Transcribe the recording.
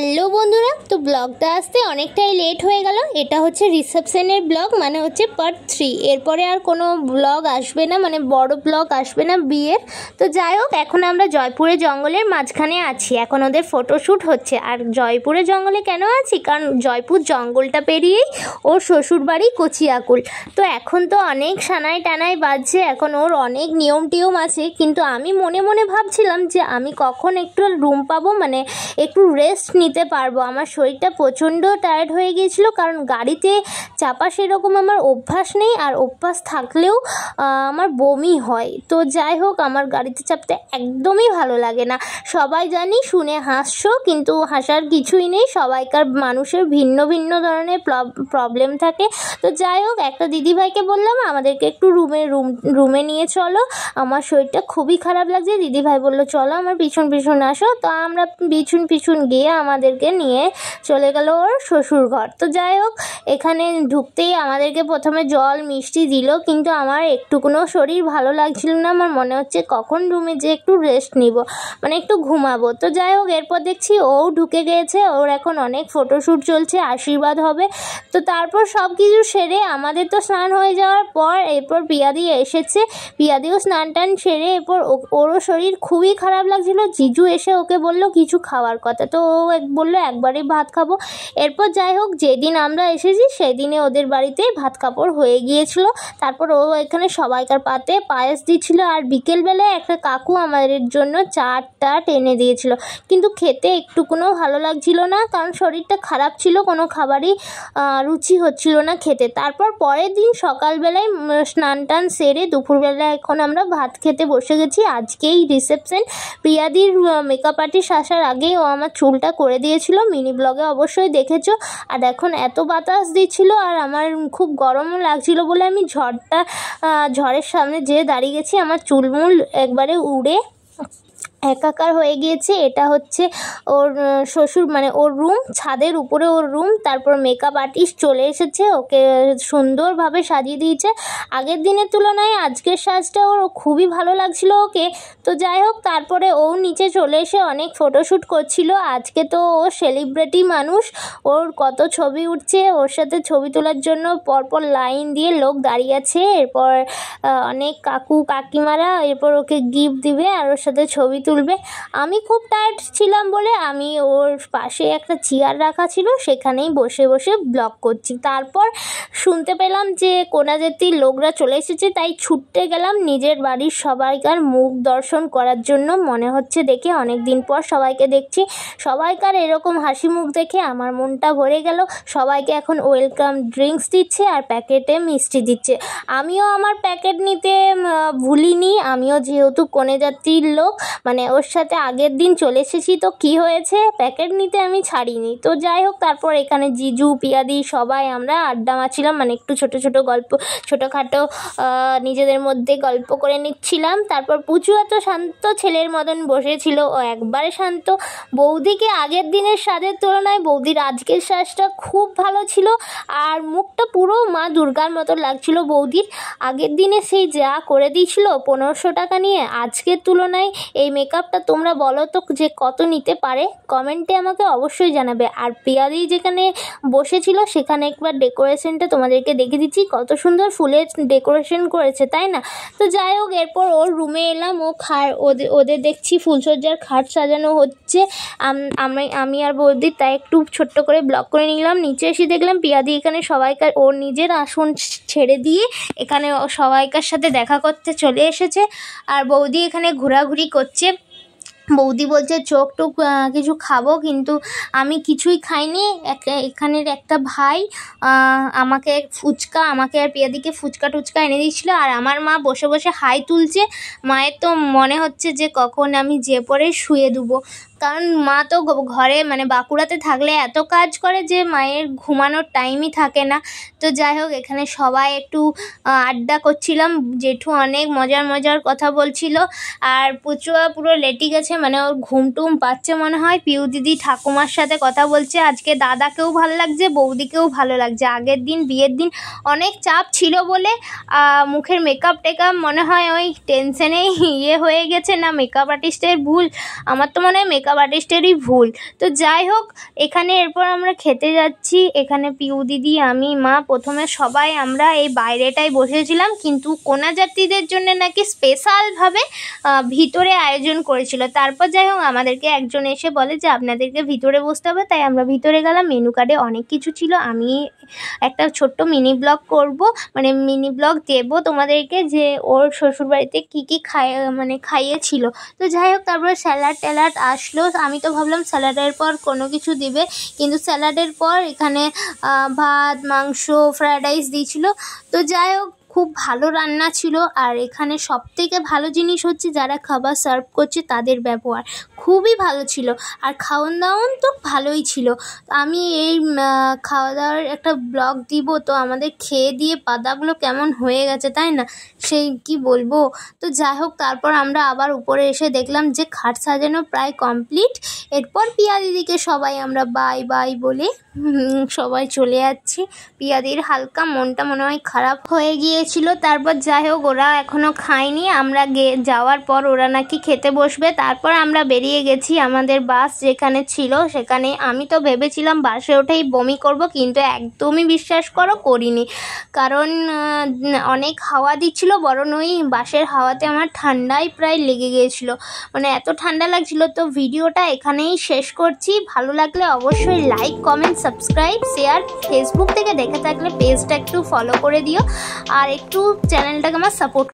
Hello বন্ধুরা, তো ব্লগটা আসতে অনেকটাই লেট হয়ে গেল। এটা হচ্ছে রিসেপশনের ব্লগ, মানে হচ্ছে পার্ট 3। এরপরে আর কোনো ব্লগ আসবে না, মানে বড় ব্লগ আসবে না বিয়ের। তো যাই হোক, এখন আমরা জয়পুরে জঙ্গলের মাঝখানে আছি। এখন ওদের ফটোশ্যুট হচ্ছে। আর জয়পুরে জঙ্গলে কেন আছি? কারণ জয়পুর জঙ্গলটা পেরিয়েই ওর শ্বশুরবাড়ি কচিয়াকুল। তো এখন তো অনেক সানাই টানাই বাজছে, এখন ওর অনেক নিয়ম টিয়ম আছে। কিন্তু আমি মনে মনে ভাবছিলাম যে আমি কখন একটু রুম পাবো, মানে একটু রেস্ট নিতে পারবো। আমার শরীরটা প্রচণ্ড টায়ার্ড হয়ে গিয়েছিলো, কারণ গাড়িতে চাপা সেরকম আমার অভ্যাস নেই, আর অভ্যাস থাকলেও আমার বমি হয়। তো যাই হোক, আমার গাড়িতে চাপতে একদমই ভালো লাগে না। সবাই জানি শুনে হাসছো, কিন্তু হাসার কিছুই নেই। সবাইকার মানুষের ভিন্ন ভিন্ন ধরনের প্রবলেম থাকে। তো যাই হোক, একটা দিদিভাইকে বললাম আমাদেরকে একটু রুমে নিয়ে চলো, আমার শরীরটা খুবই খারাপ লাগছে। দিদিভাই বললো চলো আমার পিছন পিছন আসো। তো আমরা পিছন গিয়ে আমাদেরকে নিয়ে চলে গেল ওর শ্বশুর ঘর। তো যাই হোক, এখানে ঢুকতেই আমাদেরকে প্রথমে জল মিষ্টি দিল, কিন্তু আমার একটুকুনো শরীর ভালো লাগছিল না। আমার মনে হচ্ছে কখন রুমে যে একটু রেস্ট নিব, মানে একটু ঘুমাবো। তো যাই হোক, এরপর দেখছি ও ঢুকে গিয়েছে, ওর এখন অনেক ফটোশ্যুট চলছে, আশীর্বাদ হবে। তো তারপর সব কিছু সেরে আমাদের তো স্নান হয়ে যাওয়ার পর এরপর পিয়াদি এসেছে। পিয়াদিও স্নান টান সেরে এরপর ওরও শরীর খুবই খারাপ লাগছিল। জিজু এসে ওকে বলল কিছু খাওয়ার কথা, তো ও বললো একবারই ভাত খাবো। এরপর যাই হোক, যেদিন আমরা এসেছি সেদিনে ওদের বাড়িতে ভাত কাপড় হয়ে গিয়েছিল। তারপর ও এখানে সবাইকার পাতে পায়েস দিচ্ছিল, আর বিকেলবেলায় একটা কাকু আমাদের জন্য চাটা টেনে দিয়েছিল। কিন্তু খেতে একটুকুনো ভালো লাগছিল না, কারণ শরীরটা খারাপ ছিল, কোনো খাবারই রুচি হচ্ছিল না খেতে। তারপর পরের দিন সকালবেলায় স্নান টান সেরে দুপুরবেলায় এখন আমরা ভাত খেতে বসে গেছি। আজকেই রিসেপশন। প্রিয়াদির মেকআপ আর্টিস্ট আসার আগেই ও আমার চুলটা করে দিয়েছিল, মিনি ব্লগে অবশ্যই দেখেছো। আর এখন এত বাতাস দিচ্ছিল, আর আমার খুব গরমও লাগছিল বলে আমি ঝড়ের সামনে যেয়ে দাঁড়িয়ে গেছি। আমার চুলমুল একবারে উড়ে একাকার হয়ে গিয়েছে। এটা হচ্ছে ওর শ্বশুর, মানে ওর রুম, ছাদের উপরে ওর রুম। তারপর মেকআপ আর্টিস্ট চলে এসেছে, ওকে সুন্দরভাবে সাজিয়ে দিয়েছে। আগের দিনের তুলনায় আজকের সাজটা ওর খুবই ভালো লাগছিল ওকে। তো যাই হোক, তারপরে ও নিচে চলে এসে অনেক ফটোশ্যুট করছিল। আজকে তো ও সেলিব্রিটি মানুষ, ওর কত ছবি উঠছে। ওর সাথে ছবি তোলার জন্য পরপর লাইন দিয়ে লোক দাঁড়িয়ে আছে। এরপর অনেক কাকু কাকিমারা এরপর ওকে গিফট দিবে আর ওর সাথে ছবি তুলবে। আমি খুব টায়ার্ড ছিলাম বলে আমি ওর পাশে একটা চেয়ার রাখা ছিল, সেখানেই বসে বসে ব্লগ করছি। তারপর শুনতে পেলাম যে কোনাজাতির লোকরা চলে এসেছে, তাই ছুটতে গেলাম নিজের বাড়ির সবাইকার মুখ দর্শন করার জন্য। মনে হচ্ছে দেখে অনেক দিন পর সবাইকে দেখছি। সবাইকার এরকম হাসি মুখ দেখে আমার মনটা ভরে গেল। সবাইকে এখন ওয়েলকাম ড্রিঙ্কস দিচ্ছে আর প্যাকেটে মিষ্টি দিচ্ছে। আমিও আমার প্যাকেট নিতে ভুলিনি। আমিও যেহেতু কনেযাত্রীর লোক, মানে ওর সাথে আগের দিন চলে এসেছি, তো কি হয়েছে, প্যাকেট নিতে আমি ছাড়িনি। তো যাই হোক, তারপর এখানে জিজু পিয়াদি সবাই আমরা আড্ডা মারছিলাম, মানে একটু ছোট ছোট গল্প, ছোটোখাটো নিজেদের মধ্যে গল্প করে নিচ্ছিলাম। তারপর পুচু এত শান্ত ছেলের মতন বসেছিল, ও একবারে শান্ত। বৌদিকে আগের দিনের সাজের তুলনায় বৌদির আজকের সাজটা খুব ভালো ছিল, আর মুখটা পুরো মা দুর্গার মতো লাগছিল বৌদির। আগের দিনে সেই যা করে দিয়েছিল 1500 টাকা নিয়ে, আজকের তুলনায় এই মেকআপটা তোমরা বলো তো যে কত নিতে পারে, কমেন্টে আমাকে অবশ্যই জানাবে। আর পিয়াদি যেখানে বসেছিল সেখানে একবার ডেকোরেশনটা তোমাদেরকে দেখে দিচ্ছি, কত সুন্দর ফুলের ডেকোরেশন করেছে, তাই না? তো যাই হোক, এরপর ওর রুমে এলাম। ওদের দেখছি ফুলসজ্জার খাট সাজানো হচ্ছে। আমি আর বৌদি তাই একটু ছোট্ট করে ব্লগ করে নিলাম। নিচে এসে দেখলাম পিয়াদি এখানে সবাইকার ওর নিজের আসন ছেড়ে দিয়ে এখানে সবাইকার সাথে দেখা করতে চলে এসেছে। আর বৌদি এখানে ঘোরাঘুরি করছে। বৌদি বলছে চোখ টুক কিছু খাবো, কিন্তু আমি কিছুই খাইনি। এখানের একটা ভাই আমাকে আর পিয়াদিকে ফুচকা টুচকা এনে দিয়েছিলো, আর আমার মা বসে বসে হাই তুলছে। মায়ের তো মনে হচ্ছে যে কখন আমি যে পরে শুয়ে দেবো, কারণ মা তো ঘরে, মানে বাঁকুড়াতে থাকলে এত কাজ করে যে মায়ের ঘুমানোর টাইমই থাকে না। তো যাই হোক, এখানে সবাই একটু আড্ডা করছিলাম। জেঠু অনেক মজার কথা বলছিল, আর পুচুয়া পুরো লেটি গেছে, মানে ওর ঘুমটুম পাচ্ছে মনে হয়। পিউ দিদি ঠাকুমার সাথে কথা বলছে। আজকে দাদাকেও ভালো লাগছে, বৌদিকেও ভালো লাগছে। আগের দিন বিয়ের দিন অনেক চাপ ছিল বলে মুখের মেকআপ মনে হয় ওই টেনশনেই হয়ে গেছে, না মেকআপ আর্টিস্টের ভুল। আমার তো মনে হয় মেকআপ মেকআপ আর্টিস্টেরই ভুল। তো যাই হোক, এখানে এরপর আমরা খেতে যাচ্ছি। এখানে পিউ দিদি, আমি, মা, প্রথমে সবাই আমরা এই বাইরেটায় বসেছিলাম, কিন্তু কোনা যাত্রীদের জন্য নাকি স্পেশালভাবে ভিতরে আয়োজন করেছিল। তারপর যাই হোক আমাদেরকে একজন এসে বলে যে আপনাদেরকে ভিতরে বসতে হবে, তাই আমরা ভিতরে গেলাম। মেনু কার্ডে অনেক কিছু ছিল। আমি একটা ছোট্ট মিনি ব্লগ করব, মানে মিনি ব্লগ দেবো তোমাদেরকে যে ওর শ্বশুরবাড়িতে কী কী খাইয়েছিল। তো যাই হোক, তারপরে স্যালাড ট্যালাড আসলো। আমি তো ভাবলাম স্যালাডের পর কোনো কিছু দিবে, কিন্তু স্যালাডের পর এখানে ভাত, মাংস, ফ্রায়েড রাইস দিয়েছিল। তো যাই হোক, খুব ভালো রান্না ছিল। আর এখানে সবথেকে ভালো জিনিস হচ্ছে যারা খাবার সার্ভ করছে তাদের ব্যবহার খুবই ভালো ছিল। আর খাওয়ান দাওয়ান তো ভালোই ছিল। আমি এই খাওয়া দাওয়ার একটা ব্লগ দিব। তো আমাদের খেয়ে দিয়ে পাতাগুলো কেমন হয়ে গেছে, তাই না? সেই কি বলবো। তো যাই হোক, তারপর আমরা আবার উপরে এসে দেখলাম যে খাট সাজানো প্রায় কমপ্লিট। এরপর পিয়া দিদিকে সবাই আমরা বাই বাই বলে সবাই চলে যাচ্ছি। পিয়াদির হালকা মনটা মনে হয় খারাপ হয়ে গিয়েছিল। তারপর যাই হোক, ওরা এখনও খায়নি। আমরা যাওয়ার পর ওরা নাকি খেতে বসবে। তারপর আমরা বেরিয়ে গেছি। আমাদের বাস যেখানে ছিল সেখানে আমি তো ভেবেছিলাম বাসে উঠেই বমি করব, কিন্তু একদমই বিশ্বাস করো করিনি। কারণ অনেক হাওয়া দিচ্ছিল, বরং ওই বাসের হাওয়াতে আমার ঠান্ডাই প্রায় লেগে গিয়েছিলো, মানে এত ঠান্ডা লাগছিল। তো ভিডিওটা এখানেই শেষ করছি। ভালো লাগলে অবশ্যই like, comment, subscribe, share. Facebook থেকে দেখে থাকলে পেজটা একটু ফলো করে দিও, আর একটু চ্যানেলটাকে আমার সাপোর্ট